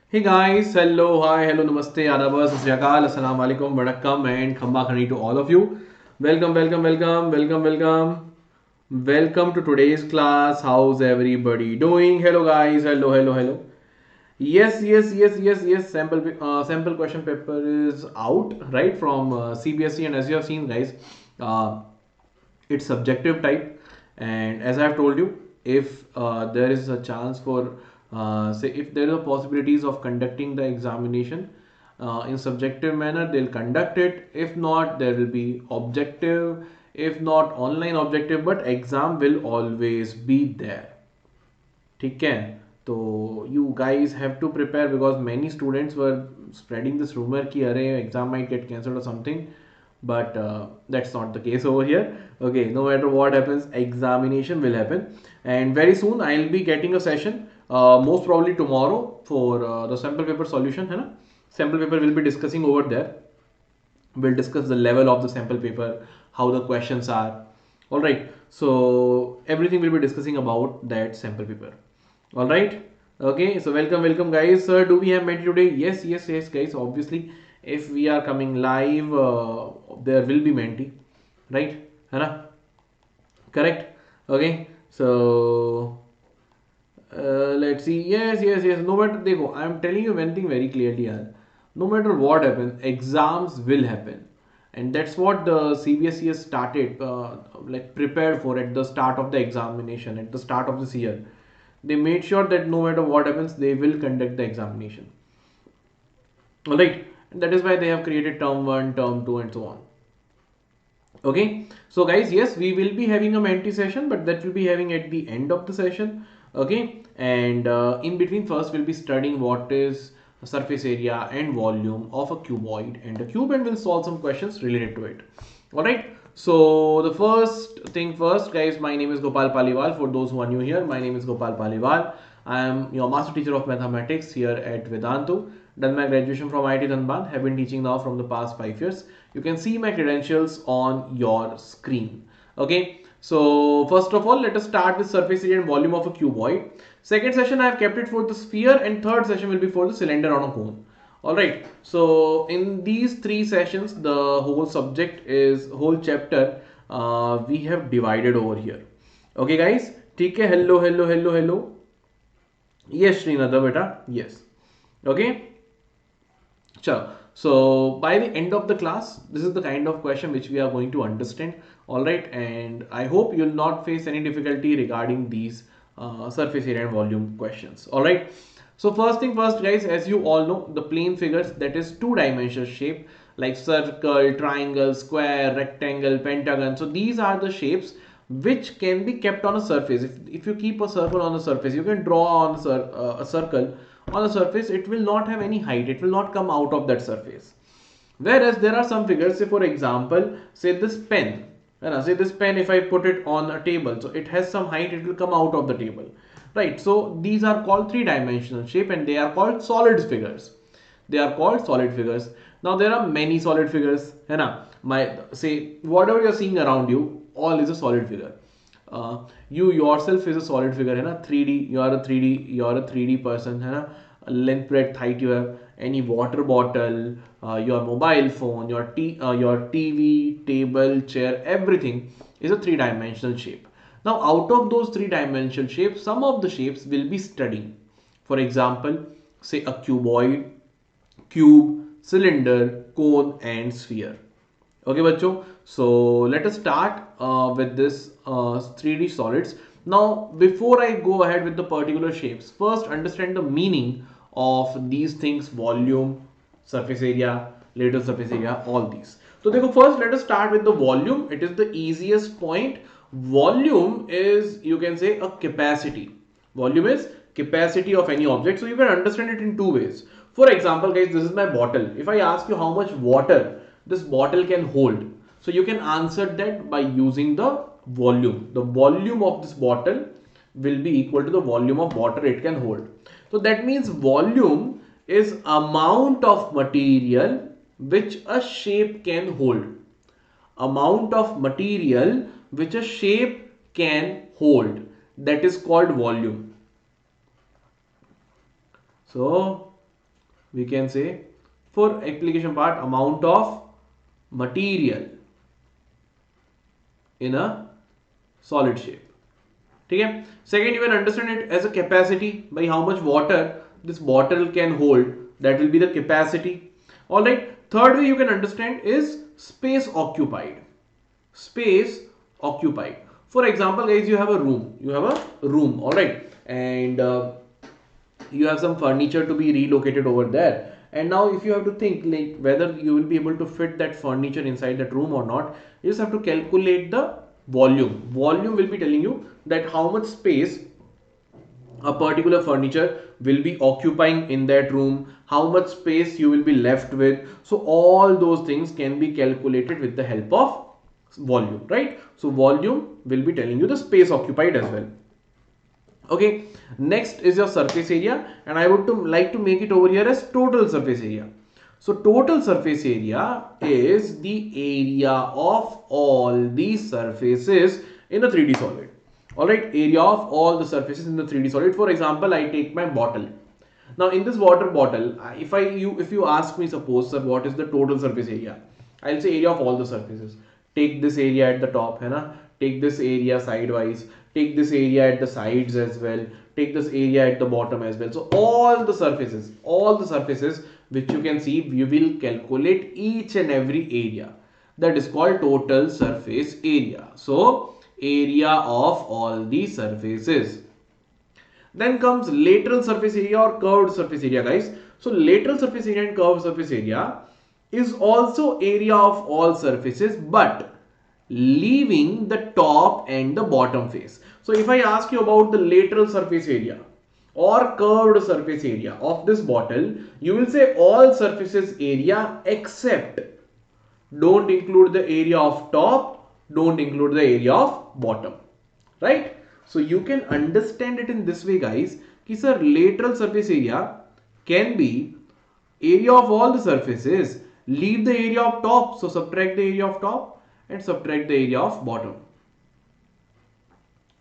Hey guys, hello, hi, hello, namaste, adabas, asriyakal, assalamu alaikum, vanakkam, and khamba khani to all of you. Welcome, welcome, welcome, welcome, welcome. Welcome to today's class. How's everybody doing? Hello guys, hello, hello, hello. Yes, yes, yes, yes, yes. Sample question paper is out right from CBSE, and as you have seen, guys, uh, it's subjective type. And as I have told you, if there is a chance for say if there is a possibilities of conducting the examination in subjective manner, they'll conduct it. If not, there will be objective. If not online objective, but exam will always be there. ठीक है तो you guys have to prepare because many students were spreading this rumor कि अरे exam might get cancelled or something, but that's not the case over here. Okay, no matter what happens, examination will happen, and very soon I'll be getting a session, most probably tomorrow, for the sample paper solution है ना. Sample paper will be discussing over there. We'll discuss the level of the sample paper, how the questions are. All right, so everything we'll be discussing about that sample paper. All right, okay, so welcome guys. Sir, do we have Mentee today? Yes, yes, yes, guys. Obviously, if we are coming live, there will be Mentee, right? है ना? Correct. Okay, so let's see. Yes, yes, yes. No matter, देखो, I am telling you one thing very clearly, यार. No matter what happens, exams will happen, and that's what the CBSE has started, like prepared for at the start of the examination, at the start of this year. They made sure that no matter what happens, they will conduct the examination. All right, and that is why they have created term 1, term 2, and so on. Okay, so guys, yes, we will be having a Mentee session, but that will be having at the end of the session. Okay, and in between, first we'll be studying what is surface area and volume of a cuboid and a cube, and we'll solve some questions related to it. All right, so the first thing first, guys, my name is Gopal Paliwal. For those who are new here, my name is Gopal Paliwal. I am your master teacher of mathematics here at Vedantu. Done my graduation from IIT Dhanbad. Have been teaching now from the past 5 years. You can see my credentials on your screen. Okay. So first of all, let us start with surface area and volume of a cuboid. Second session I have kept it for the sphere, and third session will be for the cylinder on a cone. Alright, so in these three sessions, the whole subject is, whole chapter, we have divided over here. Okay guys, ठीक है, hello, hello, hello, hello. Yes, Srinada beta, yes. Okay, sure. So by the end of the class, this is the kind of question which we are going to understand. All right, and I hope you'll not face any difficulty regarding these surface area and volume questions. All right. So first thing first, guys, as you all know, the plane figures, that is two-dimensional shape like circle, triangle, square, rectangle, pentagon. So these are the shapes which can be kept on a surface. If you keep a circle on a surface, you can draw on a circle on a surface. It will not have any height. It will not come out of that surface. Whereas there are some figures, say for example, say this pen. Say this pen, if I put it on a table, so it has some height, it will come out of the table. Right, so these are called three-dimensional shape, and they are called solid figures. They are called solid figures. Now there are many solid figures, है ना? Say whatever you are seeing around you, all is a solid figure. You yourself is a solid figure, है ना? 3D, you are a 3D, you are a 3D person, है ना? Length, breadth, height, you have any water bottle, your mobile phone, your TV, table, chair, everything is a three-dimensional shape. Now, out of those three-dimensional shapes, some of the shapes will be studying. For example, say a cuboid, cube, cylinder, cone, and sphere. Okay, bachcho. So let us start with this 3D solids. Now, before I go ahead with the particular shapes, first understand the meaning of these things: volume, surface area, lateral surface area, all these. So, first let us start with the volume. It is the easiest point. Volume is, you can say, a capacity. Volume is capacity of any object. So you can understand it in two ways. For example, guys, this is my bottle. If I ask you how much water this bottle can hold, so you can answer that by using the volume. The volume of this bottle will be equal to the volume of water it can hold. So that means volume is amount of material which a shape can hold. Amount of material which a shape can hold, that is called volume. So we can say for application part, amount of material in a solid shape. Okay. Second, you can understand it as a capacity, by how much water this bottle can hold, that will be the capacity. Alright. Third way you can understand is space occupied. Space occupied. For example, guys, you have a room, alright, and you have some furniture to be relocated over there. And now if you have to think like whether you will be able to fit that furniture inside that room or not, you just have to calculate the volume. Volume will be telling you that how much space a particular furniture will be occupying in that room, how much space you will be left with. So all those things can be calculated with the help of volume, right? So volume will be telling you the space occupied as well. Okay, next is your surface area, and I would like to make it over here as total surface area. So total surface area is the area of all the surfaces in a 3D solid. Alright, area of all the surfaces in the 3D solid. For example, I take my bottle. Now in this water bottle, if you ask me, suppose, sir, what is the total surface area? I'll say area of all the surfaces. Take this area at the top, है ना? Take this area sidewise, take this area at the sides as well, take this area at the bottom as well. So all the surfaces which you can see, you will calculate each and every area. That is called total surface area. So area of all the surfaces. Then comes lateral surface area or curved surface area, guys. So lateral surface area and curved surface area is also area of all surfaces, but leaving the top and the bottom face. So if I ask you about the lateral surface area or curved surface area of this bottle, you will say all surfaces area except, don't include the area of top, don't include the area of bottom, right? So you can understand it in this way, guys, कि sir, lateral surface area can be area of all the surfaces, leave the area of top, so subtract the area of top and subtract the area of bottom.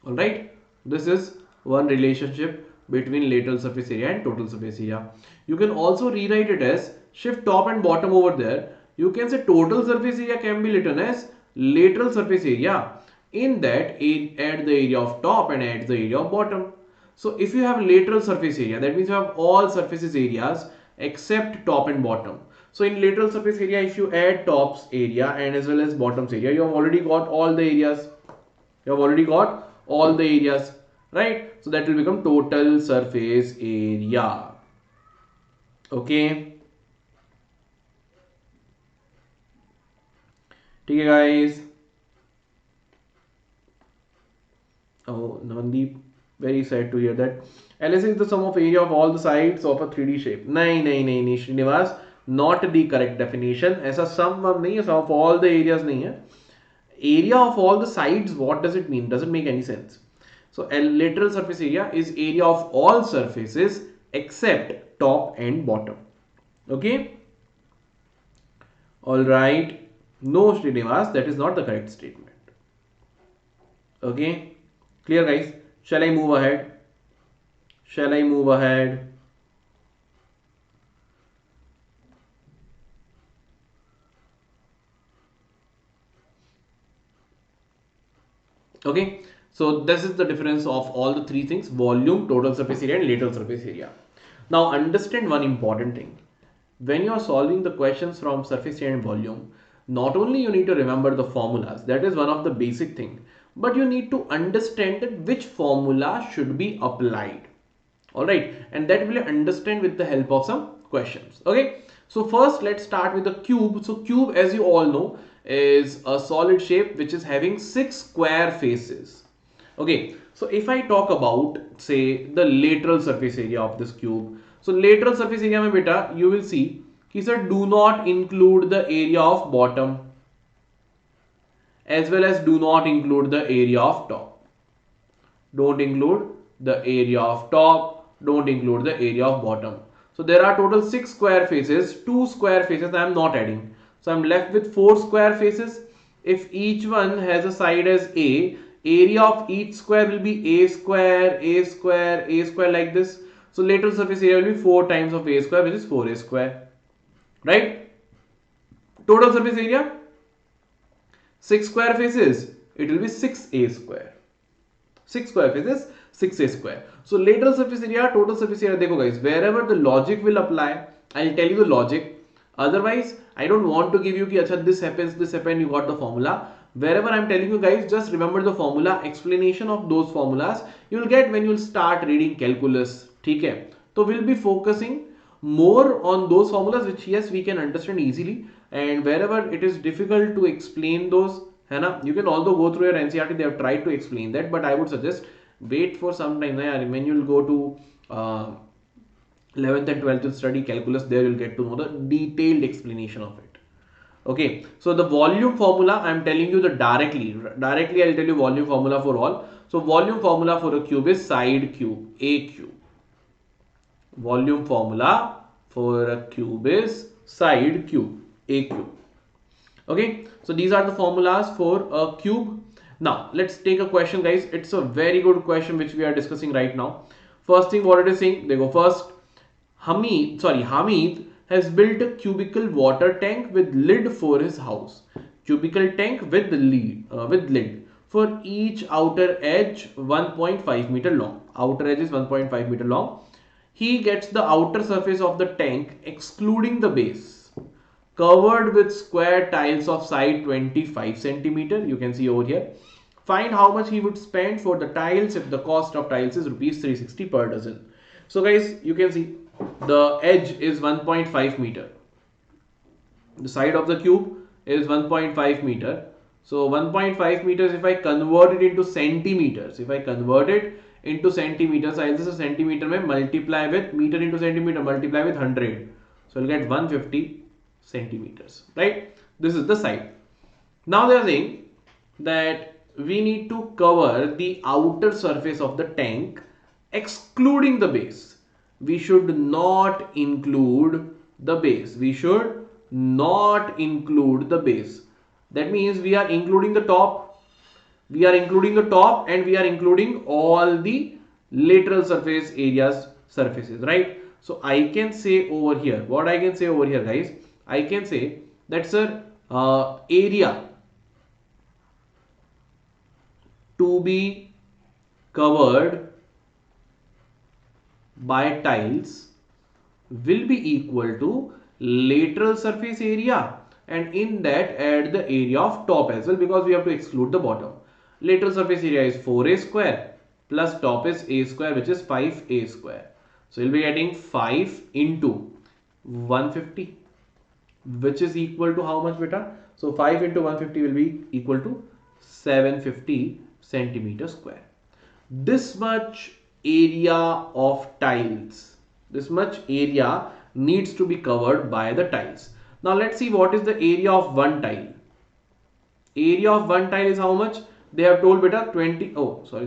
Alright, this is one relationship between lateral surface area and total surface area. You can also rewrite it as shift top and bottom over there. You can say total surface area can be written as lateral surface area. In that, add the area of top and add the area of bottom. So if you have lateral surface area, that means you have all surfaces areas except top and bottom. So in lateral surface area, if you add tops area and as well as bottoms area, you have already got all the areas. Right? So that will become total surface area. Okay. Okay, guys. Oh, Namandeep, very sad to hear that. LSA is the sum of area of all the sides of a 3D shape. नहीं, Srinivas, not the correct definition. ऐसा sum नहीं है, sum of all the areas नहीं है. Area of all the sides, what does it mean? Doesn't make any sense. So lateral surface area is area of all surfaces except top and bottom. Okay. All right. No, Srinivas, that is not the correct statement. Okay. Clear, guys? Shall I move ahead? Okay, so this is the difference of all the three things: volume, total surface area and lateral surface area. Now understand one important thing. When you are solving the questions from surface area and volume, not only you need to remember the formulas, that is one of the basic thing, but you need to understand that which formula should be applied. Alright, and that will understand with the help of some questions. Okay, so first let's start with the cube. So cube, as you all know, is a solid shape which is having 6 square faces. Okay, so if I talk about, say, the lateral surface area of this cube, so lateral surface area mein beta, you will see कि sir, do not include the area of bottom as well as do not include the area of top. Don't include the area of top, don't include the area of bottom. So there are total 6 square faces, 2 square faces I am not adding. So I am left with 4 square faces. If each one has a side as A, area of each square will be A square like this. So lateral surface area will be 4 times of a square, which is 4a square, right? Total surface area, 6 square faces, it will be 6a square. 6 square faces, 6a square. So lateral surface area, total surface area, देखो guys, wherever the logic will apply, I'll tell you the logic. Otherwise, I don't want to give you कि अच्छा this happens, you got the formula. Wherever I'm telling you guys, just remember the formula. Explanation of those formulas you will get when you will start reading calculus. ठीक है? So we'll be focusing more on those formulas which yes we can understand easily, and wherever it is difficult to explain those, है ना, you can also go through your NCERT. They have tried to explain that, but I would suggest wait for some time. When you will go to 11th and 12th you'll study calculus, there you'll get to know the detailed explanation of it. Okay, so the volume formula I'm telling you the directly I'll tell you volume formula for all. So volume formula for a cube is side cube, a cube. Volume formula for a cube is side cube, a cube. Okay, so these are the formulas for a cube. Now let's take a question, guys. It's a very good question which we are discussing right now. First thing what it is saying, they go first. Hamid has built a cubical water tank with lid for his house. Cubical tank with lid for each outer edge 1.5 meter long. Outer edge is 1.5 meter long. He gets the outer surface of the tank excluding the base, covered with square tiles of side 25 centimeter. You can see over here. Find how much he would spend for the tiles if the cost of tiles is rupees 360 per dozen. So guys, you can see the edge is 1.5 meter. The side of the cube is 1.5 meter. So 1.5 meters, if I convert it into centimeters, I'll just a centimeter में multiply with meter into centimeter, multiply with 100. So I'll get 150 centimeters, right? This is the side. Now they are saying that we need to cover the outer surface of the tank excluding the base. We should not include the base. That means we are including the top. And we are including all the lateral surface surfaces, right? So I can say over here, guys, I can say that sir, area to be covered by tiles will be equal to lateral surface area, and in that add the area of top as well, because we have to exclude the bottom. Lateral surface area is 4a square plus top is a square, which is 5a square. So you'll be getting 5 into 150, which is equal to how much, beta? So 5 into 150 will be equal to 750 centimeter square. This much area of tiles, this much area needs to be covered by the tiles. Now let's see what is the area of one tile. Area of one tile is how much? They have told, beta, 20. Oh, sorry.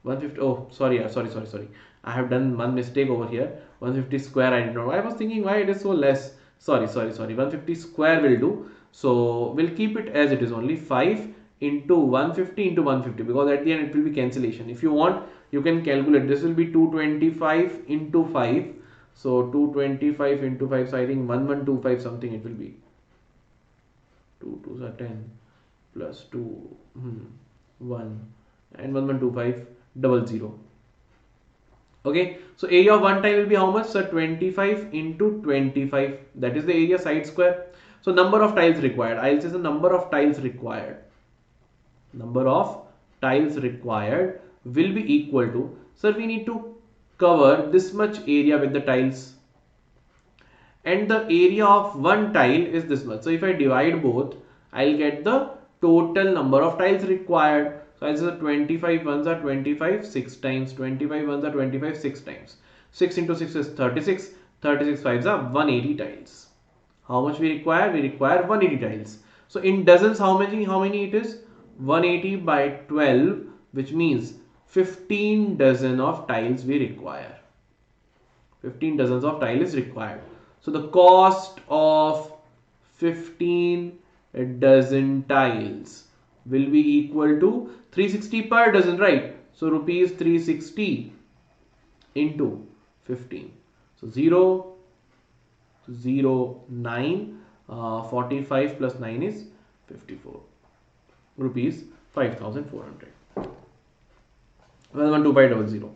150. Oh, sorry. I have done one mistake over here. 150 square I did not. I was thinking why it is so less. Sorry. 150 square will do. So we'll keep it as it is only 5 into 150 into 150, because at the end it will be cancellation. If you want, you can calculate. This will be 225 into 5. So 225 into 5. So I think 1125 something it will be. 2 2s are 10 plus 2 1 and 1125 00. Okay, so area of one tile will be how much? So 25 into 25. That is the area side square. So number of tiles required. I'll say the number of tiles required. Number of tiles required will be equal to, sir, we need to cover this much area with the tiles, and the area of one tile is this much. So if I divide both, I'll get the total number of tiles required. So I'll say 25 ones are 25 6 times, 25 ones are 25 6 times. 6 into 6 is 36. 36 fives are 180 tiles. How much we require? We require 180 tiles. So in dozens, how many it is? 180 by 12, which means 15 dozen of tiles we require. 15 dozens of tile is required. So the cost of 15 dozen tiles will be equal to 360 per dozen, right? So rupees 360 into 15. So 0, 0, 9, 45 plus 9 is 54. Rupees 5,400. 112,500.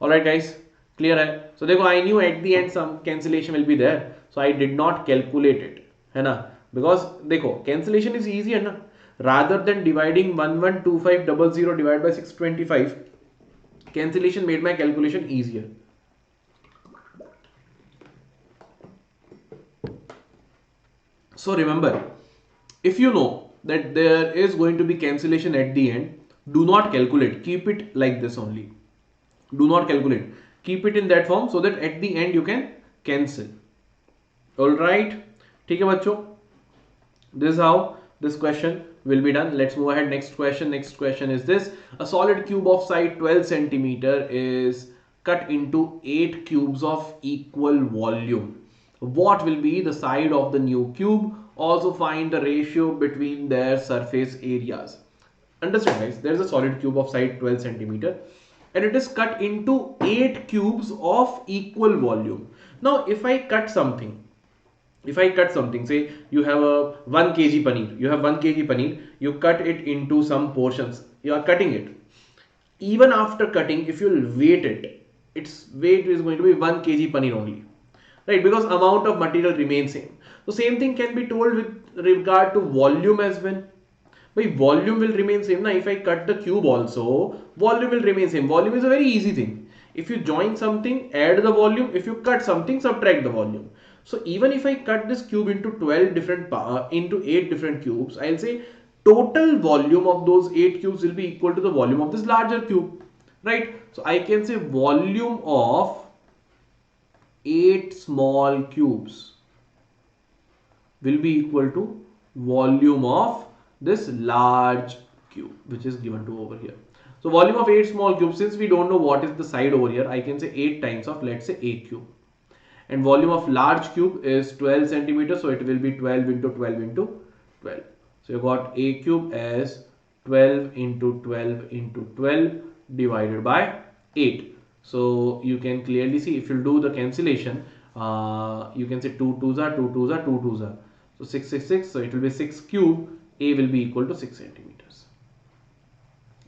Alright guys, clear hai? So देखो, I knew at the end some cancellation will be there, so I did not calculate it, है ना? Because देखो, cancellation is easier ना? Rather than dividing 112500 divided by 625, cancellation made my calculation easier. So remember, if you know that there is going to be cancellation at the end, do not calculate, keep it like this only. Do not calculate, keep it in that form so that at the end you can cancel. Alright, ठीक है बच्चों, this is how this question will be done. Let's move ahead. Next question is this: a solid cube of side 12 centimeter is cut into 8 cubes of equal volume. What will be the side of the new cube? Also find the ratio between their surface areas. Understand guys, there is a solid cube of side 12 centimeter and it is cut into 8 cubes of equal volume. Now if I cut something, say you have a 1 kg paneer, you cut it into some portions, you are cutting it. Even after cutting, if you will weight it, its weight is going to be 1 kg paneer only, right? Because amount of material remains same. So same thing can be told with regard to volume as well. But volume will remain same. Now if I cut the cube also, volume will remain same. Volume is a very easy thing. If you join something, add the volume. If you cut something, subtract the volume. So even if I cut this cube into 8 different cubes, I'll say total volume of those 8 cubes will be equal to the volume of this larger cube, right? So I can say volume of 8 small cubes will be equal to volume of this large cube, which is given to over here. So volume of 8 small cubes, since we don't know what is the side over here, I can say 8 times of, let's say, a cube. And volume of large cube is 12 centimeters, so it will be 12 into 12 into 12. So you got a cube as 12 into 12 into 12 divided by 8. So you can clearly see, if you do the cancellation, you can say 2 2s are 2 2s are 2 2s are. So 6 6 6, so it will be 6 cube. A will be equal to 6 centimeters.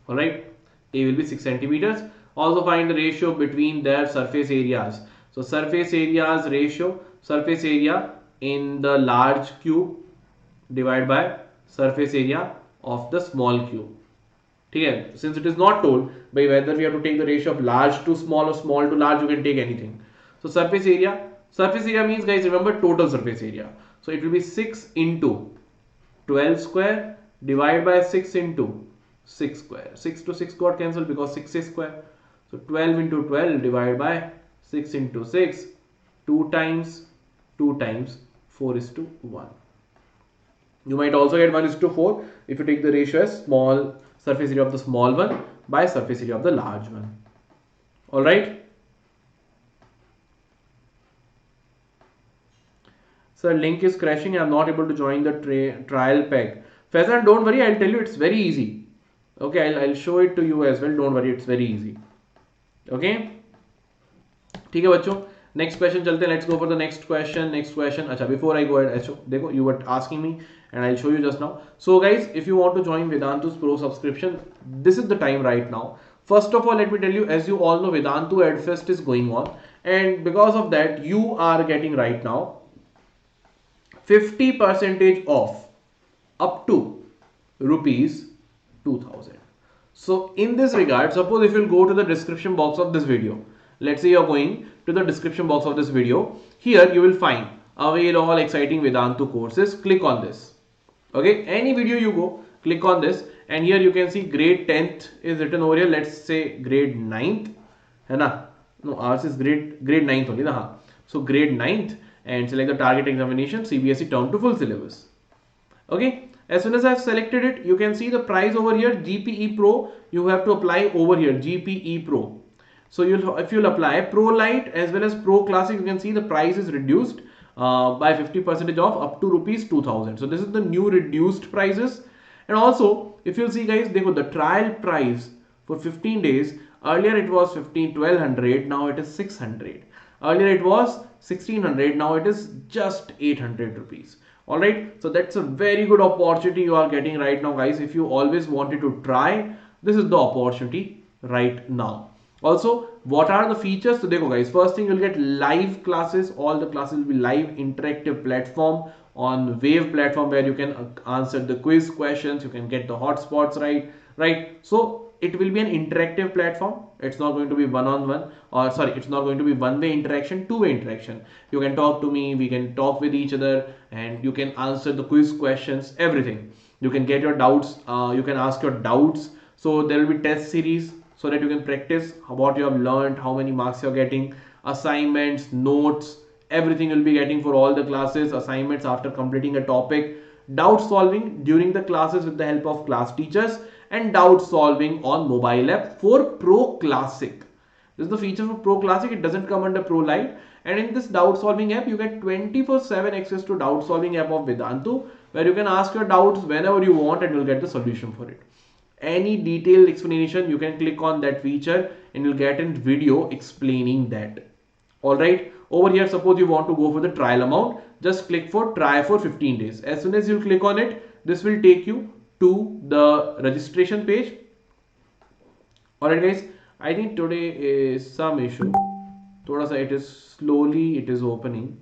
Alright, A will be 6 centimeters. Also find the ratio between their surface areas. So surface areas ratio, surface area in the large cube divided by surface area of the small cube. Okay, since it is not told by whether we have to take the ratio of large to small or small to large, you can take anything. So surface area means, guys, remember total surface area. So it will be 6 into 12 square divided by 6 into 6 square. 6 to 6 got cancelled because 6 is square. So 12 into 12 divided by 6 into 6, 2 times 4 is to 1. You might also get 1 is to 4 if you take the ratio as small surface area of the small one by surface area of the large one. Alright. Sir, link is crashing. I am not able to join the trial pack. Faizan, don't worry. I'll tell you, it's very easy. Okay, I'll show it to you as well. Don't worry, it's very easy. Okay. ठीक है बच्चों, next question चलते हैं. Let's go for the next question. अच्छा, before I go ahead, देखो, you were asking me and I'll show you just now. So guys, if you want to join Vedantu's Pro subscription, this is the time right now. First of all, let me tell you, as you all know, Vedantu EdFest is going on, and because of that, you are getting right now 50% off up to rupees 2000. So in this regard, suppose if you'll go to the description box of this video, let's say you're going to the description box of this video, here you will find avail all exciting Vedantu courses. Click on this. Okay, any video you go, click on this, and here you can see grade 10th is written over here. Let's say grade 9th, है ना? No, ours is grade 9th only, na? So grade 9th, and select the target examination, CBSE term to full syllabus. Okay, as soon as I've selected it, you can see the price over here, GPE Pro. You have to apply over here, GPE Pro. So if you'll apply Pro Lite as well as Pro Classic, you can see the price is reduced by 50% off up to rupees 2000. So this is the new reduced prices, And also if you see guys, देखो the trial price for 15 days, earlier it was 1200, now it is 600. Earlier it was 1600, now it is just 800 rupees. Alright, so that's a very good opportunity you are getting right now guys. If you always wanted to try, this is the opportunity right now. Also, what are the features? So देखो guys, first thing you'll get live classes. All the classes will be live, interactive platform on Wave platform where you can answer the quiz questions, you can get the hotspots right. So it will be an interactive platform. It's not going to be one-on-one, or sorry, it's not going to be one-way interaction, two-way interaction. You can talk to me, we can talk with each other, and you can answer the quiz questions, everything. You can get your doubts, you can ask your doubts. So there will be test series so that you can practice what you have learned, how many marks you're getting, assignments, notes, everything you'll be getting for all the classes, assignments after completing a topic, doubt solving during the classes with the help of class teachers, and doubt solving on mobile app for Pro Classic. This is the feature for Pro Classic. It doesn't come under Pro Lite. And in this doubt solving app, you get 24/7 access to doubt solving app of Vedantu, where you can ask your doubts whenever you want and you'll get the solution for it. Any detailed explanation, you can click on that feature and you'll get a video explaining that. Alright, over here suppose you want to go for the trial amount, just click for try for 15 days. As soon as you click on it, this will take you to the registration page. Alright guys, I think today is some issue. Thoda sa it is slowly, it is opening.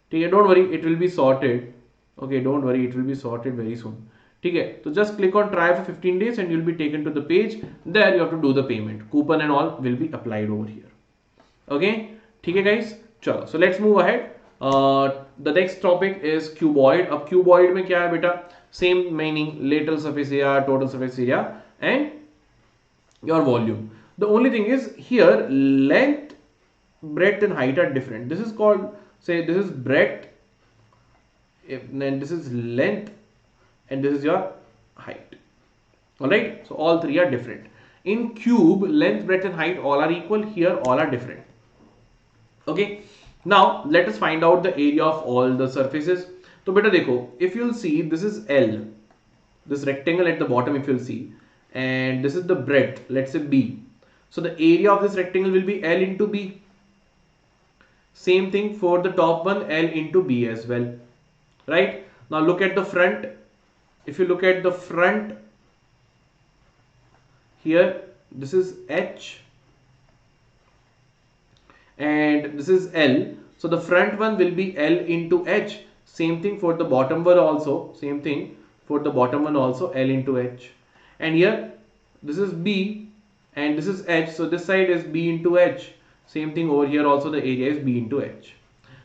Okay, don't worry, it will be sorted. Okay, don't worry, it will be sorted very soon. Okay, so just click on try for 15 days and you'll be taken to the page. There you have to do the payment. Coupon and all will be applied over here. Okay, okay guys, chalo. So let's move ahead. The next topic is cuboid. Ab cuboid mein kya hai beta? Same meaning, lateral surface area, total surface area, and your volume. The only thing is here length, breadth and height are different. This is called, say this is breadth, then this is length, and this is your height. Alright, so all three are different. In cube, length, breadth and height all are equal. Here all are different. Okay, now let us find out the area of all the surfaces. So beta dekho, if you'll see, this is L, this rectangle at the bottom if you'll see, and this is the breadth, let's say B. So the area of this rectangle will be L into B. Same thing for the top one, L into B as well. Right, now look at the front. If you look at the front here, this is H and this is L. So the front one will be L into H. Same thing for the bottom one also. Same thing for the bottom one also, L into H. And here this is B and this is H. So this side is B into H. Same thing over here also, the area is B into H.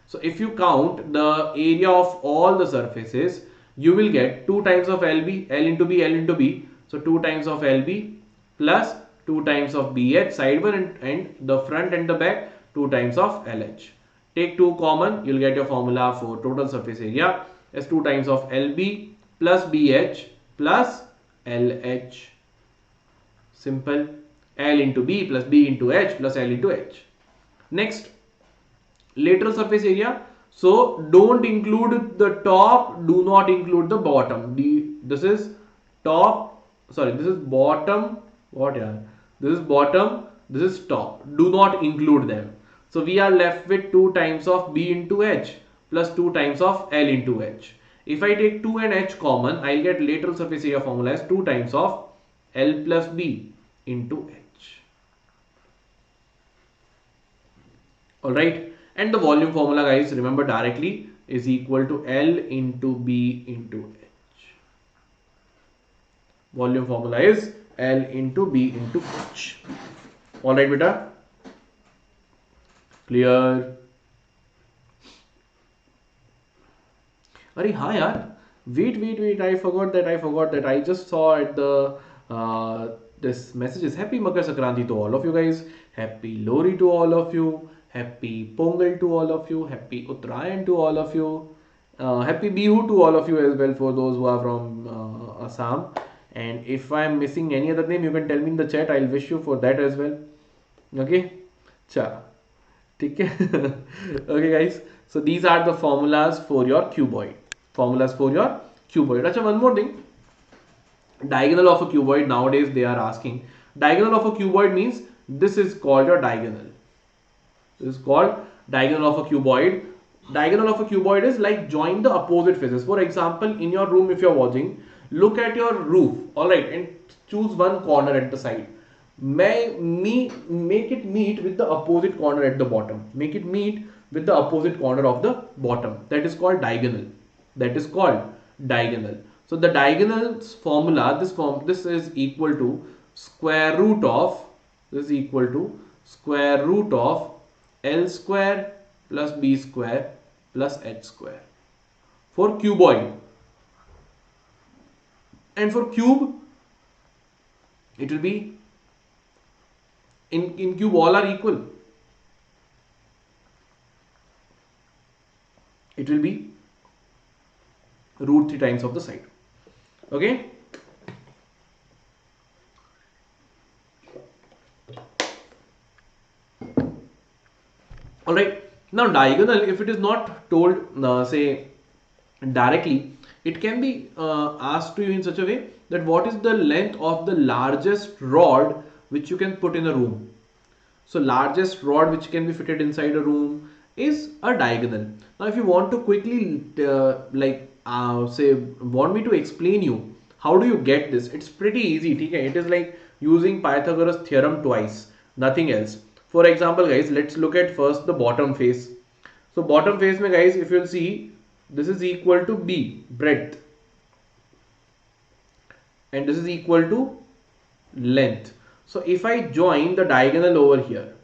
So if you count the area of all the surfaces, you will get 2 times of LB, L into B, L into B. So 2 times of LB plus 2 times of BH, side one and the front and the back, 2 times of LH. Take 2 common, you'll get your formula for total surface area as 2 times of LB plus BH plus LH. Simple. L into B plus B into H plus L into H. Next, lateral surface area. So don't include the top, do not include the bottom. This is top, sorry, this is bottom. What yeah? This is bottom, this is top. Do not include them. So we are left with 2 times of B into H plus 2 times of L into H. If I take 2 and H common, I'll get lateral surface area formula as 2 times of L plus B into H. Alright. And the volume formula, guys, remember directly is equal to L into B into H. Volume formula is L into B into H. Alright, beta. Clear? Arey, हाँ यार. Wait. I forgot that. I just saw at the this message is Happy Makar Sankranti to all of you guys. Happy Lori to all of you. Happy Pongal to all of you. Happy Uttarayan to all of you. Happy Bihu to all of you as well for those who are from Assam. And if I am missing any other name, you can tell me in the chat. I'll wish you for that as well. Okay? Cha. Okay, guys. So these are the formulas for your cuboid. Formulas for your cuboid. Achha, one more thing. Diagonal of a cuboid, nowadays they are asking. Diagonal of a cuboid means this is called a diagonal. This is called diagonal of a cuboid. Diagonal of a cuboid is like join the opposite faces. For example, in your room, if you are watching, look at your roof, alright, and choose one corner at the side. Make it meet with the opposite corner at the bottom. Make it meet with the opposite corner of the bottom. That is called diagonal. That is called diagonal. So the diagonal's formula, this is equal to square root of, this is equal to square root of L square plus B square plus H square for cuboid. And for cube, it will be in cube all are equal. It will be root 3 times of the side. Okay. Alright. Now diagonal, if it is not told say directly, it can be asked to you in such a way that what is the length of the largest rod which you can put in a room. So largest rod which can be fitted inside a room is a diagonal. Now if you want to quickly say want me to explain you how do you get this, it's pretty easy. Okay? It is like using Pythagoras theorem twice, nothing else. For example guys, let's look at first the bottom face. So bottom face mein guys, if you'll see, this is equal to B, breadth, and this is equal to length. So if I join the diagonal over here,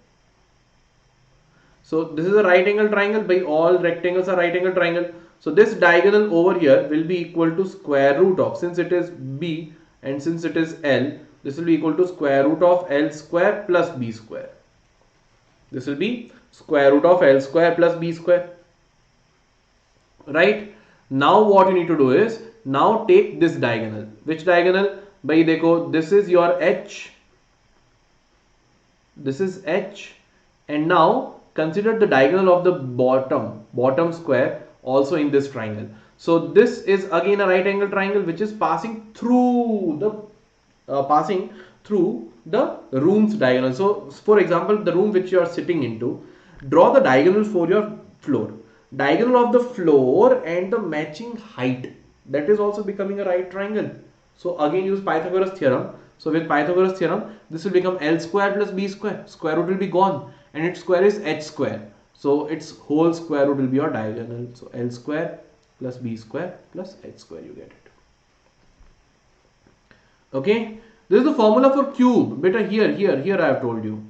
so this is a right angle triangle, by all rectangles are right angle triangle. So this diagonal over here will be equal to square root of, since it is B and since it is L, this will be equal to square root of L square plus B square. This will be square root of L square plus B square. Right? Now what you need to do is, now take this diagonal. Which diagonal? Bhai dekho, this is your H. This is H. And now consider the diagonal of the bottom square also in this triangle. So this is again a right angle triangle which is passing through the room's diagonal. So for example, the room which you are sitting into, draw the diagonal for your floor. Diagonal of the floor and the matching height, that is also becoming a right triangle. So again use Pythagoras theorem. So with Pythagoras theorem, this will become L square plus B square. Square root will be gone and its square is H square. So its whole square root will be your diagonal. So L square plus B square plus H square, you get it. Okay. This is the formula for cube. Beta here I have told you.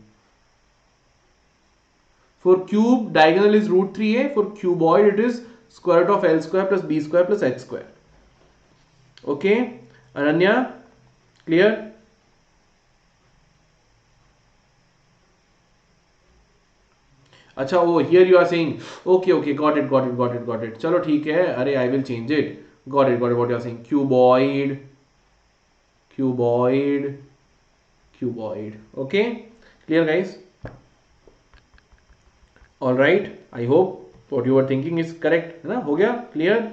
For cube, diagonal is root 3a. For cuboid, it is square root of L square plus B square plus H square. Okay. Ananya, clear? Acha, oh, here you are saying, okay, got it. Chalo, theek hai. Arey, I will change it. Got it, what you are saying. Cuboid. Okay, clear guys? Alright, I hope what you were thinking is correct. Na? Ho gaya? Clear?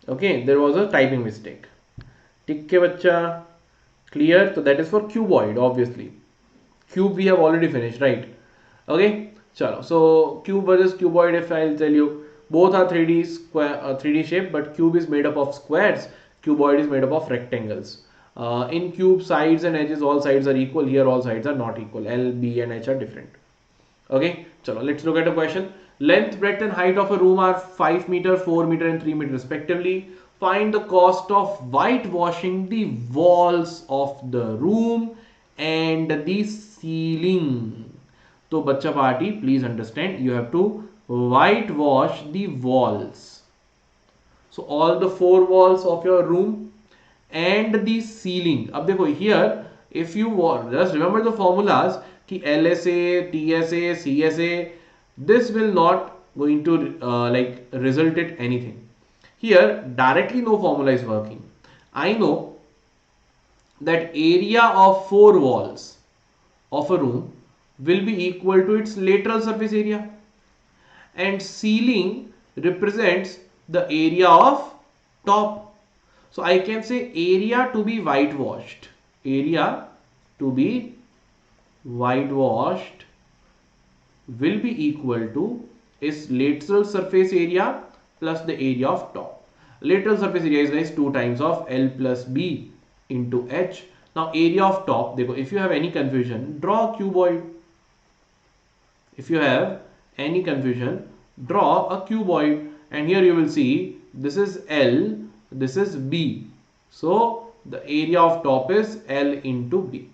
Okay, there was a typing mistake. Tick ke bachcha. Clear? So that is for cuboid, obviously. Cube we have already finished, right? Okay, chalo. So cube versus cuboid, if I'll tell you, both are 3D square, 3D shape, but cube is made up of squares. Cuboid is made up of rectangles. In cube, sides and edges, all sides are equal. Here all sides are not equal. L, B and H are different. Okay, chalo, let's look at a question. Length, breadth and height of a room are 5 meter, 4 meter and 3 meter respectively. Find the cost of whitewashing the walls of the room and the ceiling. So bachcha party, please understand, you have to whitewash the walls. So all the 4 walls of your room and the ceiling. Ab dekho here, if you want, just remember the formulas ki LSA, TSA, CSA, this will not going to result in anything. Here directly no formula is working. I know that area of 4 walls of a room will be equal to its lateral surface area, and ceiling represents the area of top. So I can say area to be whitewashed. Area to be whitewashed will be equal to is lateral surface area plus the area of top. Lateral surface area is guys 2 times of L plus B into H. Now area of top, if you have any confusion, draw a cuboid. If you have any confusion, draw a cuboid, and here you will see this is L, this is B. So the area of top is L into B.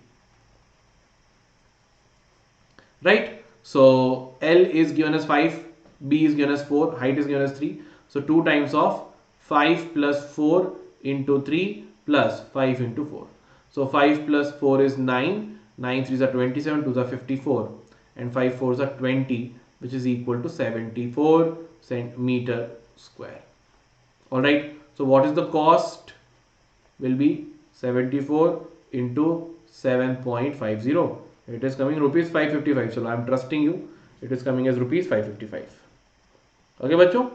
Right? So L is given as 5, B is given as 4, height is given as 3. So 2 times of 5 plus 4 into 3 plus 5 into 4. So 5 plus 4 is 9, 9 3s are 27, 2s are 54, and 5 4s are 20, which is equal to 74 centimeter square. Alright, so what is the cost? Will be 74 into 7.50. It is coming rupees 555. So I am trusting you. It is coming as rupees 555. Okay, bacho?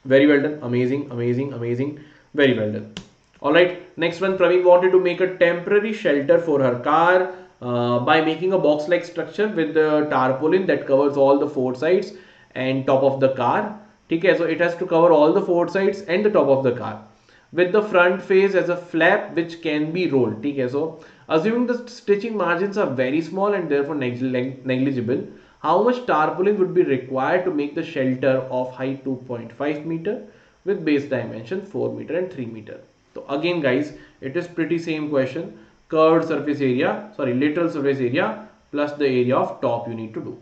Very well done. Amazing, amazing, amazing. Very well done. Alright, next one. Praveen wanted to make a temporary shelter for her car by making a box-like structure with the tarpaulin that covers all the 4 sides and top of the car. Okay, so it has to cover all the 4 sides and the top of the car, with the front face as a flap which can be rolled. Okay, so assuming the stitching margins are very small and therefore negligible, how much tarpaulin would be required to make the shelter of height 2.5 meter with base dimension 4 meter and 3 meter? So again guys, it is pretty same question. Curved surface area, lateral surface area plus the area of top you need to do.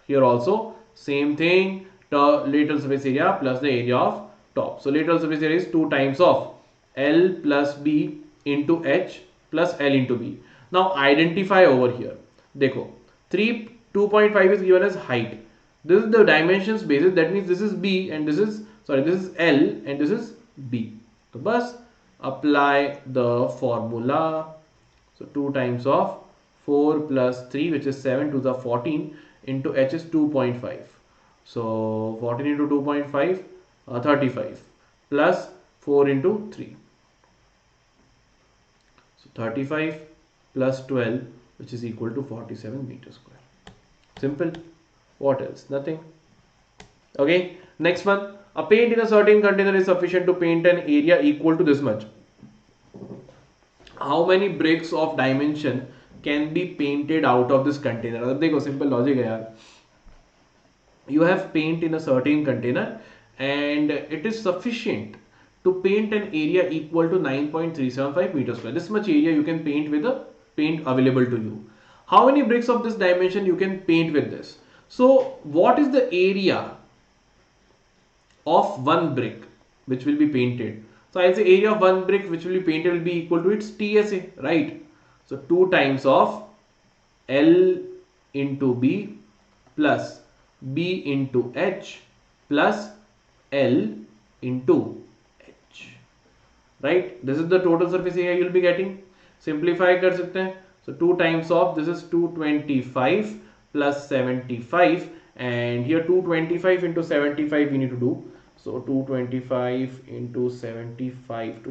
Here also same thing, lateral surface area plus the area of top. So lateral surface area is 2 times of L plus B into H plus L into B. Now identify over here. Dekho, 2.5 is given as height. This is the dimensions basis. That means this is B and this is L and this is B. So bus apply the formula. So 2 times of 4 plus 3, which is 7 to the 14 into H is 2.5. So 14 into 2.5, 35 plus 4 into 3. So 35 plus 12, which is equal to 47 meters square. Simple. What else? Nothing. Okay. Next one. A paint in a certain container is sufficient to paint an area equal to this much. How many bricks of dimension can be painted out of this container? देखो, simple logic है यार. You have paint in a certain container and it is sufficient to paint an area equal to 9.375 meters square. This much area you can paint with the paint available to you. How many bricks of this dimension you can paint with this? So what is the area of one brick which will be painted? So I'll say area of one brick which will be painted will be equal to its TSA, right? So 2 times of L into B plus B into H plus L into H, right? This is the total surface area you will be getting. Simplify कर सकते हैं. So 2 times of this is 225 plus 75, and here 225 into 75 we need to do. So 225 into 75 to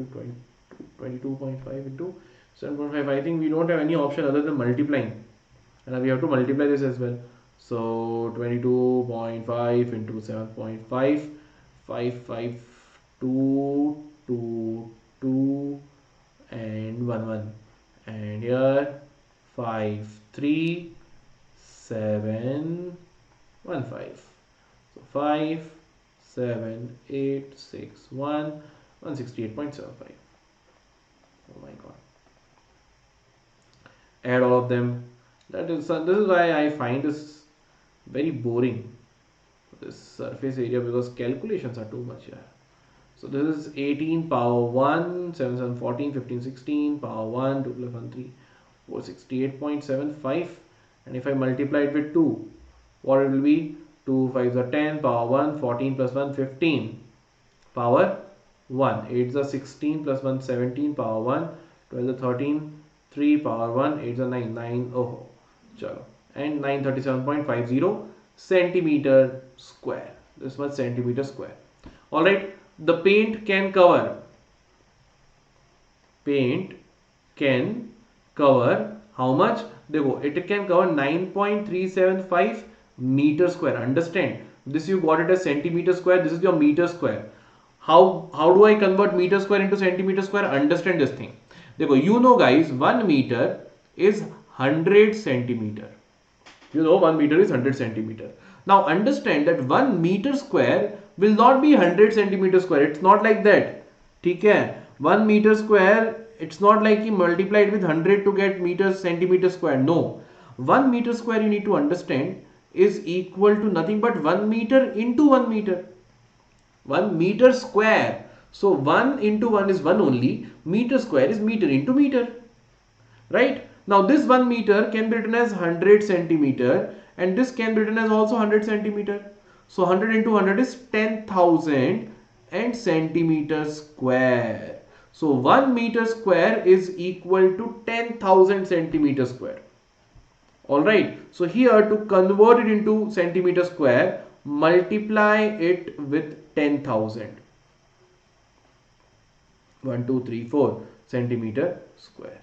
22.5 into 7.5. I think we don't have any option other than multiplying, and we have to multiply this as well. So 22.5 into 7.5, 552, 2, 2 and 1, 1, and here 5, 3, 7, 1, 5. So 5, 7, 8, 6, 1, 168.75. Oh my god. Add all of them. This is why I find this very boring, this surface area, because calculations are too much here. So this is 18 power 1, 7, 7, 14, 15, 16, power 1, 2 plus 1, 3, 468.75. And if I multiply it with 2, what it will be? 2 5s are 10, power 1, 14 plus 1, 15, power 1, 8s are 16 plus 1, 17, power 1, 12 are 13, 3, power 1, 8s are 9, 9, oh, chalo. And 937.50 centimeter square. This much centimeter square. Alright, the paint can cover how much? देखो, it can cover 9.375 meter square. Understand? This you got it as centimeter square. This is your meter square. How do I convert meter square into centimeter square? Understand this thing. देखो, you know guys, 1 meter is 100 centimeter. You know 1 meter is 100 centimeter. Now understand that 1 meter square will not be 100 centimeter square. It's not like that. ठीक है? 1 meter square, it's not like you multiply it with 100 to get meters centimeter square. No. 1 meter square, you need to understand, is equal to nothing but 1 meter into 1 meter. 1 meter square. So 1 into 1 is 1 only. Meter square is meter into meter. Right? Now this 1 meter can be written as 100 centimeter and this can be written as also 100 centimeter. So 100 into 100 is 10,000 and centimeter square. So 1 meter square is equal to 10,000 centimeter square. Alright, so here to convert it into centimeter square, multiply it with 10,000. 1, 2, 3, 4 centimeter square.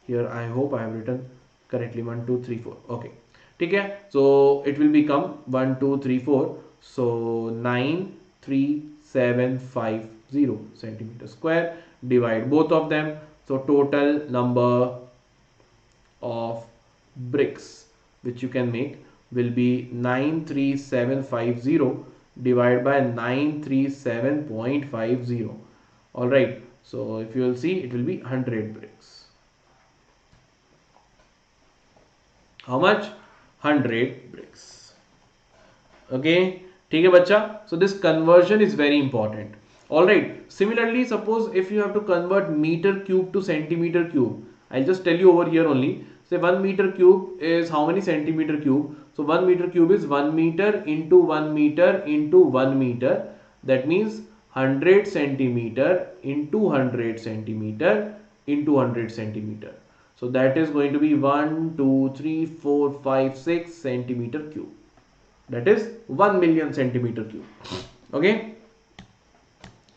Here I hope I have written correctly 1, 2, 3, 4. Okay. Okay. So it will become 1, 2, 3, 4. So 93750 centimeter square. Divide both of them. So total number of bricks which you can make will be 93750 divided by 937.50. Alright. So if you will see, it will be 100 bricks. How much? 100 bricks. Okay. ठीक है बच्चा. So this conversion is very important. Alright. Similarly, suppose if you have to convert meter cube to centimeter cube. I'll just tell you over here only. Say 1 meter cube is how many centimeter cube? So 1 meter cube is 1 meter into 1 meter into 1 meter. That means 100 centimeter into 100 centimeter into 100 centimeter. So that is going to be 1, 2, 3, 4, 5, 6 centimeter cube. That is 1 million centimeter cube. Okay.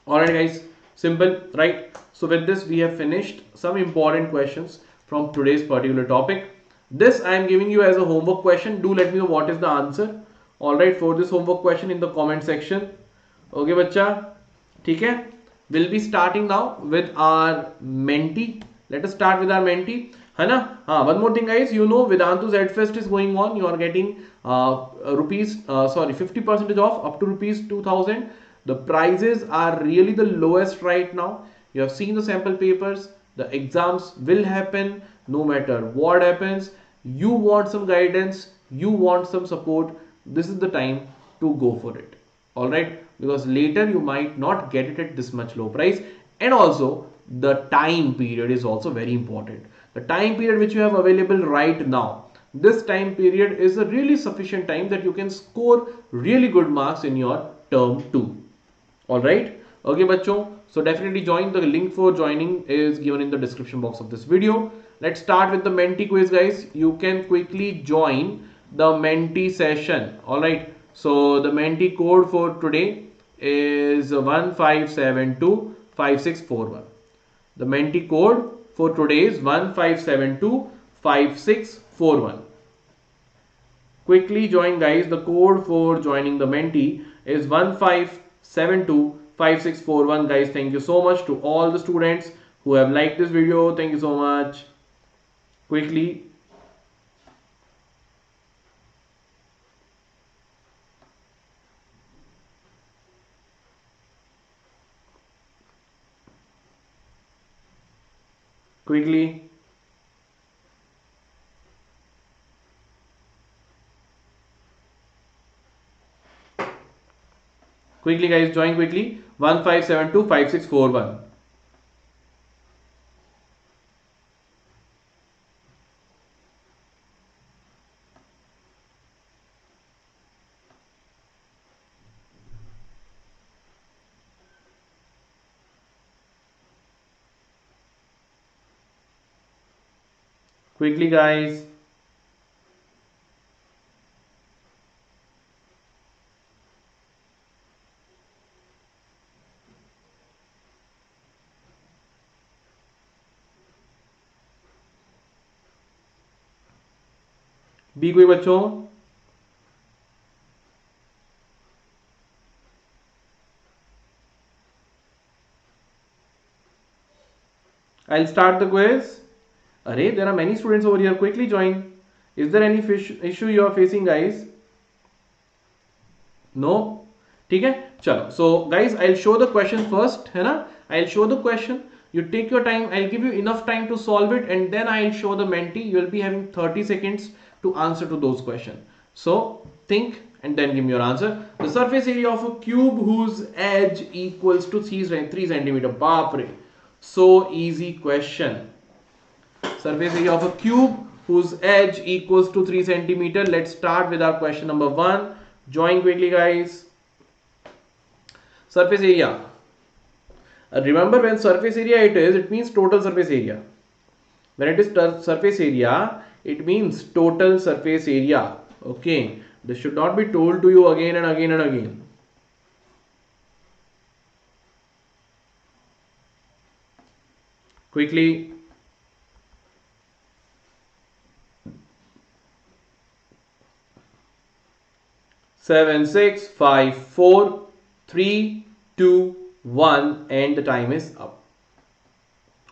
Alright guys. Simple, right? So with this we have finished some important questions from today's particular topic. This I am giving you as a homework question. Do let me know what is the answer. Alright, for this homework question in the comment section. Okay bacha. ठीक है? We'll be starting now with our mentee. Let us start with our mentee. Hana? One more thing guys, you know Vedantu Z Fest is going on. You are getting 50% off up to rupees 2000. The prices are really the lowest right now. You have seen the sample papers. The exams will happen no matter what happens. You want some guidance, you want some support. This is the time to go for it. Alright, because later you might not get it at this much low price, and also the time period is also very important. The time period which you have available right now, this time period is a really sufficient time that you can score really good marks in your term 2. Alright, okay bachcho, so definitely join. The link for joining is given in the description box of this video. Let's start with the Mentee quiz guys. You can quickly join the Mentee session. Alright, so the Mentee code for today is 15725641. The Mentee code for today is 15725641. Quickly join guys. The code for joining the Mentee is 15725641 guys. Thank you so much to all the students who have liked this video. Thank you so much. Quickly. Quickly. Quickly guys, join quickly. 15725641. Quickly guys. B कोई बच्चों? I'll start the quiz. Array, there are many students over here. Quickly join. Is there any issue you are facing, guys? No? ठीक है, चलो. So guys, I'll show the question first, है ना? I'll show the question. You take your time. I'll give you enough time to solve it, and then I'll show the Mentee. You will be having 30 seconds to answer to those questions. So think and then give me your answer. The surface area of a cube whose edge equals to 3 centimeter. Baap re. So easy question. Surface area of a cube whose edge equals to 3 centimeter. Let's start with our question number 1. Join quickly, guys. Surface area. Remember, when surface area it means total surface area. When it is surface area, it means total surface area. Okay, this should not be told to you again and again and again. Quickly. Seven, 6, 5, 4, 3, 2, 1, and the time is up.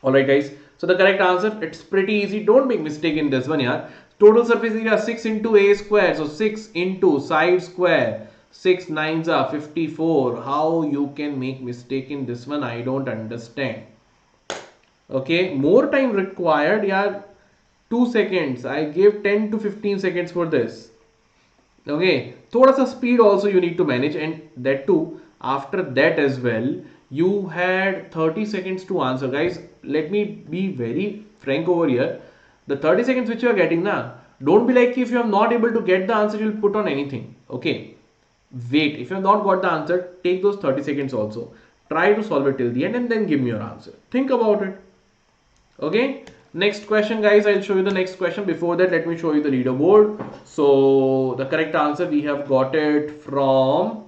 Alright guys, so the correct answer, it's pretty easy. Don't make mistake in this one, yeah. Total surface area 6 into a square, so 6 into side square, 6 9s are 54. How you can make mistake in this one, I don't understand. Okay, more time required, yeah. 2 seconds, I gave 10 to 15 seconds for this. Okay, thoda sa speed also you need to manage, and that too after that as well you had 30 seconds to answer. Guys, let me be very frank over here. The 30 seconds which you are getting now, don't be like if you are not able to get the answer you'll put on anything. Okay, wait, if you have not got the answer, take those 30 seconds also, try to solve it till the end and then give me your answer. Think about it. Okay, next question, guys. I'll show you the next question. Before that, let me show you the leaderboard. So the correct answer we have got it from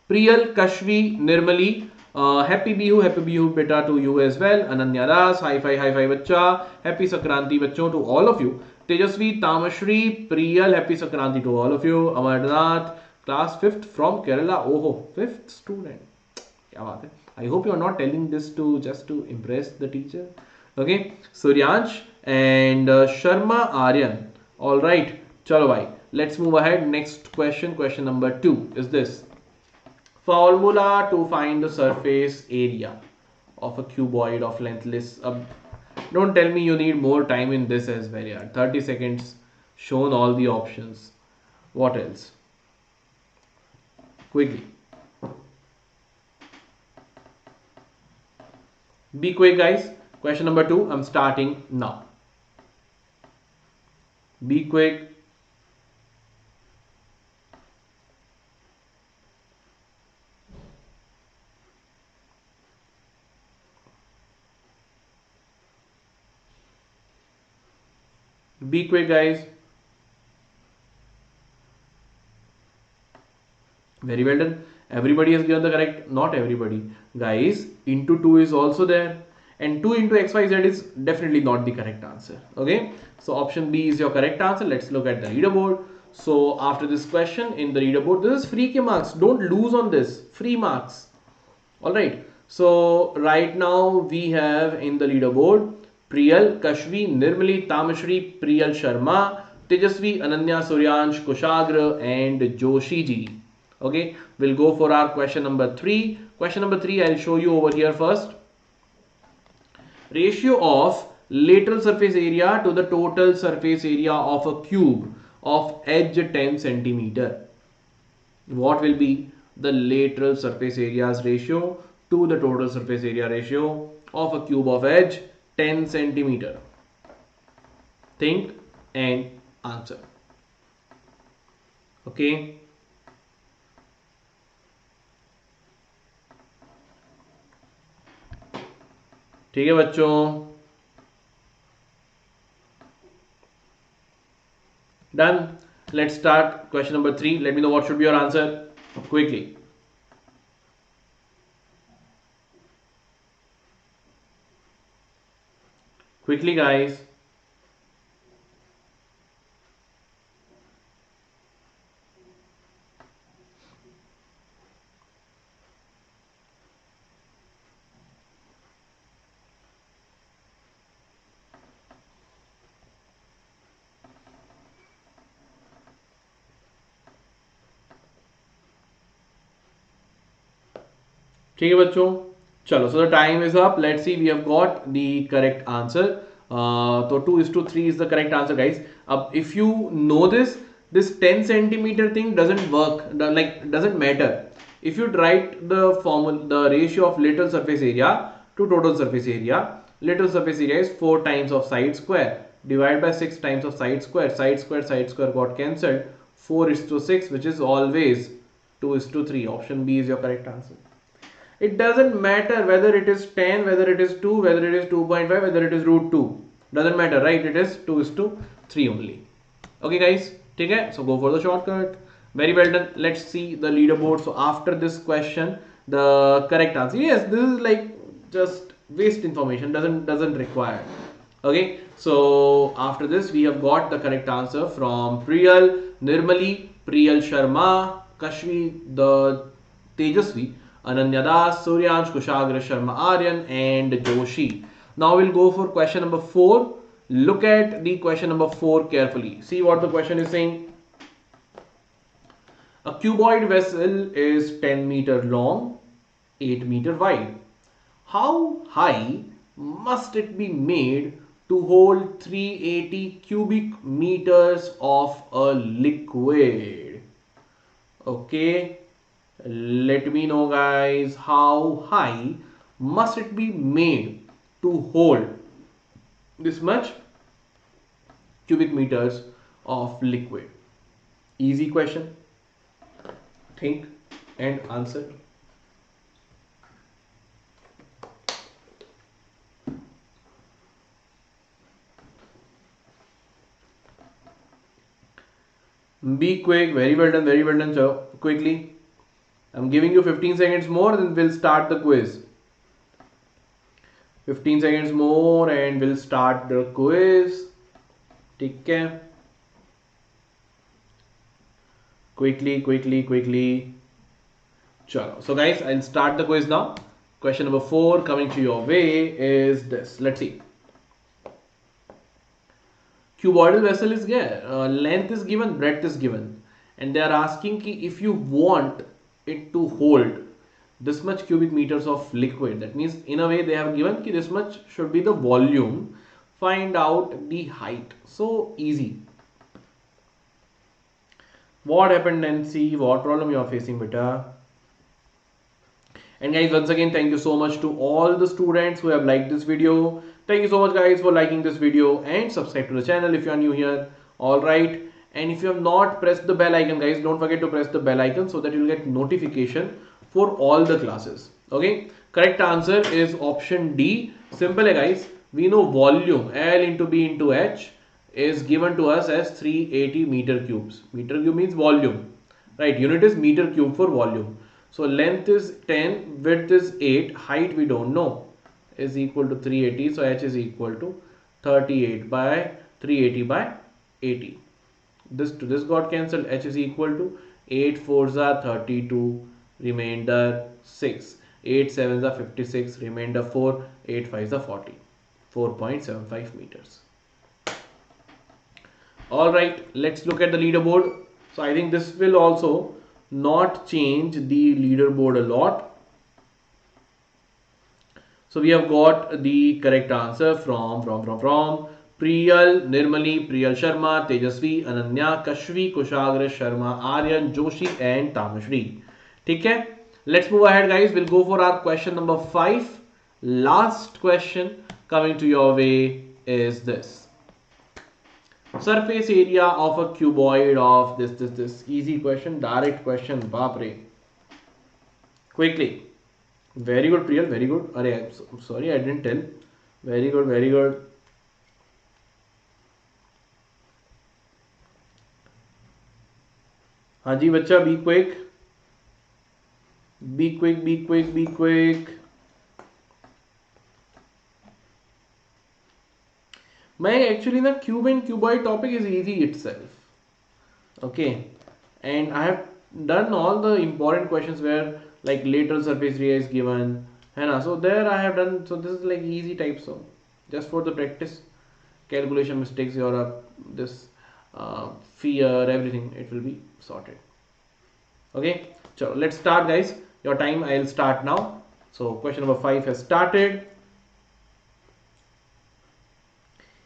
Priyal, Kashvi, Nirmali. Happy Bihu beta to you as well. Ananya Das, hi fi bacha. Happy Sakranti bachcho to all of you. Tejasvi, Tamashri, Priyal, happy Sakranti to all of you. Amarnath, class 5th from Kerala. Oh, 5th student. Kya baat hai? I hope you are not telling this to just to impress the teacher. Okay, Suryansh and Sharma Aryan. All right, chalo bhai. Let's move ahead. Next question. Question number 2 is this. Formula to find the surface area of a cuboid of lengthless. Don't tell me you need more time in this as well. Yeah, 30 seconds. Shown all the options. What else? Quickly. Be quick, guys. Question number 2. I'm starting now. Be quick. Be quick, guys. Very well done. Everybody has given the correct. Not everybody. Guys, into 2 is also there. And 2 into xyz is definitely not the correct answer. Okay. So option B is your correct answer. Let's look at the leaderboard. So after this question in the leaderboard, this is free marks. Don't lose on this. Free marks. Alright. So right now we have in the leaderboard Priyal, Kashvi, Nirmali, Tamashri, Priyal Sharma, Tejasvi, Ananya, Suryansh, Kushagra and Joshi ji. Okay, we'll go for our question number 3. Question number 3 I'll show you over here first. Ratio of lateral surface area to the total surface area of a cube of edge 10 centimeter. What will be the lateral surface areas ratio to the total surface area ratio of a cube of edge 10 centimeter? Think and answer. Okay. ठीक है बच्चों, done. Let's start question number 3. Let me know what should be your answer quickly. Quickly, guys. ठीक है बच्चों, चलो, so the time is up. Let's see, we have got the correct answer. So 2:3 is the correct answer, guys. If you know this 10 centimeter thing doesn't work, doesn't matter. If you write the formula, the ratio of lateral surface area to total surface area, lateral surface area is 4 times of side square divided by 6 times of side square. Side square got cancelled. 4:6, which is always 2:3. Option B is your correct answer. It doesn't matter whether it is 10, whether it is 2, whether it is 2.5, whether it is root 2. Doesn't matter, right? It is 2:3 only. Okay, guys. ठीक है? So go for the shortcut. Very well done. Let's see the leaderboard. So after this question, the correct answer. Yes, this is like just waste information. Doesn't require. Okay. So after this, we have got the correct answer from Priyal, Nirmali, Priyal Sharma, Kashvi, the Tejasvi, Ananya Das, Suryansh, Kushagra, Sharma, Aryan, and Joshi. Now we'll go for question number 4. Look at the question number 4 carefully. See what the question is saying. A cuboid vessel is 10 meter long, 8 meter wide. How high must it be made to hold 380 cubic meters of a liquid? Okay. Let me know, guys, how high must it be made to hold this much cubic meters of liquid? Easy question. Think and answer. Be quick. Very well done, sir. Quickly. I'm giving you 15 seconds more, then we'll start the quiz. 15 seconds more and we'll start the quiz. Take care. Quickly. Chalo. So guys, I'll start the quiz now. Question number 4 coming to your way is this. Let's see. Cuboidal vessel is there. Length is given, breadth is given. And they are asking ki if you want it to hold this much cubic meters of liquid, that means in a way they have given ki this much should be the volume, find out the height. So easy. What happened, Nancy? What problem you are facing, beta? And guys, once again, thank you so much to all the students who have liked this video. Thank you so much, guys, for liking this video and subscribe to the channel if you are new here. All right. And if you have not pressed the bell icon, guys, don't forget to press the bell icon so that you will get notification for all the classes. Okay. Correct answer is option D. Simple, guys. We know volume L into B into H is given to us as 380 meter cubes. Meter cube means volume, right? Unit is meter cube for volume. So length is 10, width is 8, height we don't know, is equal to 380. So H is equal to 38 by 380 by 80. This to this got cancelled. H is equal to 8 4s are 32, remainder 6. 8 7s are 56, remainder 4. 8 5s are 40. 4.75 meters. Alright, let's look at the leaderboard. So I think this will also not change the leaderboard a lot. So we have got the correct answer from Priyal, Nirmali, Priyal Sharma, Tejasvi, Ananya, Kashvi, Kushagra, Sharma, Aryan, Joshi and Tamashri. Okay, let's move ahead, guys. We'll go for our question number 5. Last question coming to your way is this. Surface area of a cuboid of this. Easy question, direct question. Bapre. Quickly. Very good, Priyal. Very good. I'm sorry, I didn't tell. Very good. हाँ जी बच्चा, be quick. Be quick. Actually, the cube and cuboid topic is easy itself. Okay, and I have done all the important questions where like lateral surface area is given, and so there I have done. So this is like easy type. So just for the practice, calculation mistakes or this fear, everything, it will be sorted. Okay, so let's start, guys. Your time, I'll start now. So question number 5 has started.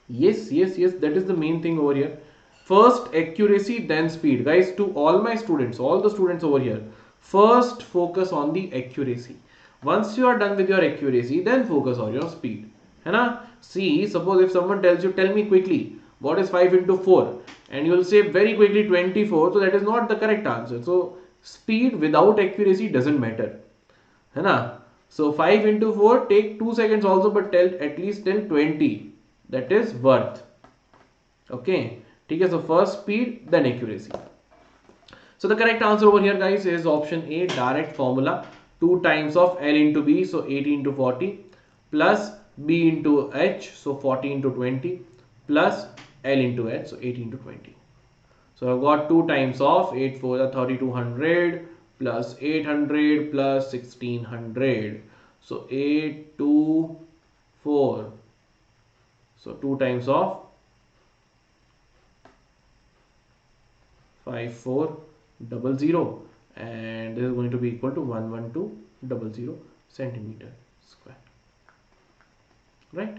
Yes, that is the main thing over here. First accuracy, then speed. Guys, to all my students, all the students over here, first focus on the accuracy. Once you are done with your accuracy, then focus on your speed. है ना? See, suppose if someone tells you, tell me quickly, what is 5 into 4? And you will say very quickly 24. So that is not the correct answer. So speed without accuracy doesn't matter. है ना? So 5 into 4, take 2 seconds also, but tell at least till 20. That is worth. Okay. Okay, so first speed, then accuracy. So the correct answer over here, guys, is option A, direct formula. 2 times of L into B, so 80 into 40, plus B into H, so 40 into 20, plus L into H, so 80 into 20. So I've got 2 times of 8 for the 3200 plus 800 plus 1600. So 8, 2, 4. So 2 times of 5400, and this is going to be equal to 11200 centimeter square. Right?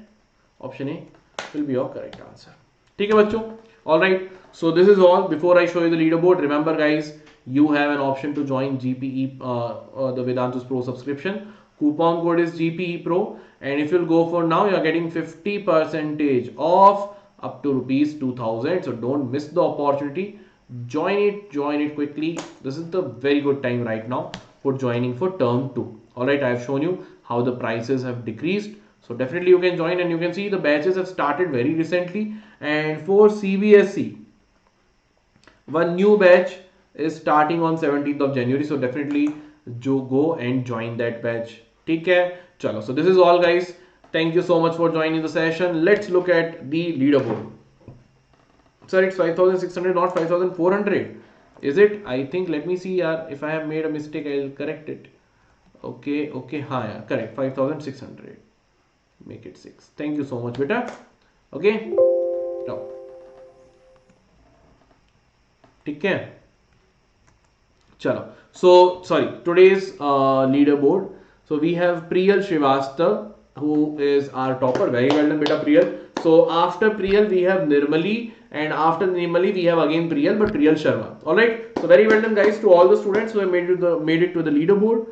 Option A will be your correct answer. ठीक है बच्चों? Alright, so this is all. Before I show you the leaderboard, remember guys, you have an option to join GPE, the Vedantu's Pro subscription. Coupon code is GPE Pro, and if you'll go for now, you are getting 50% off up to rupees 2000. So don't miss the opportunity. Join it quickly. This is the very good time right now for joining for term 2. Alright, I have shown you how the prices have decreased. So definitely you can join, and you can see the batches have started very recently. And for CBSE, one new batch is starting on 17th of January. So definitely go and join that batch. Take care. Chalo. So this is all, guys. Thank you so much for joining the session. Let's look at the leaderboard. Sir, it's 5600, not 5400. Is it? I think, let me see, if I have made a mistake, I'll correct it. Okay, yeah, correct. 5600. Make it 6. Thank you so much, beta. Okay. Now. Take care. Chalo. So, sorry, today's leaderboard. So we have Priyal Srivastava, who is our topper. Very well done, beta, Priyal. So after Priyal, we have Nirmali, and after Nirmali, we have again Priyal, but Priyal Sharma. Alright. So very well done, guys, to all the students who have made it to the leaderboard.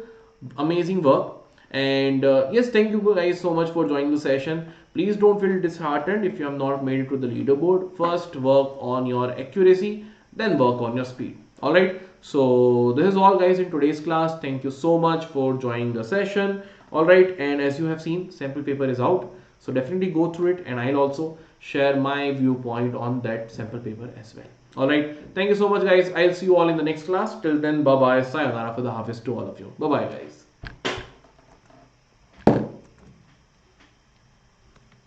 Amazing work. And yes, thank you guys so much for joining the session. Please don't feel disheartened if you have not made it to the leaderboard. First work on your accuracy, then work on your speed. Alright, so this is all, guys, in today's class. Thank you so much for joining the session. Alright, and as you have seen, sample paper is out, so definitely go through it, and I'll also share my viewpoint on that sample paper as well. Alright, thank you so much, guys. I'll see you all in the next class. Till then, bye bye, sayonara for the harvest to all of you. Bye bye, guys.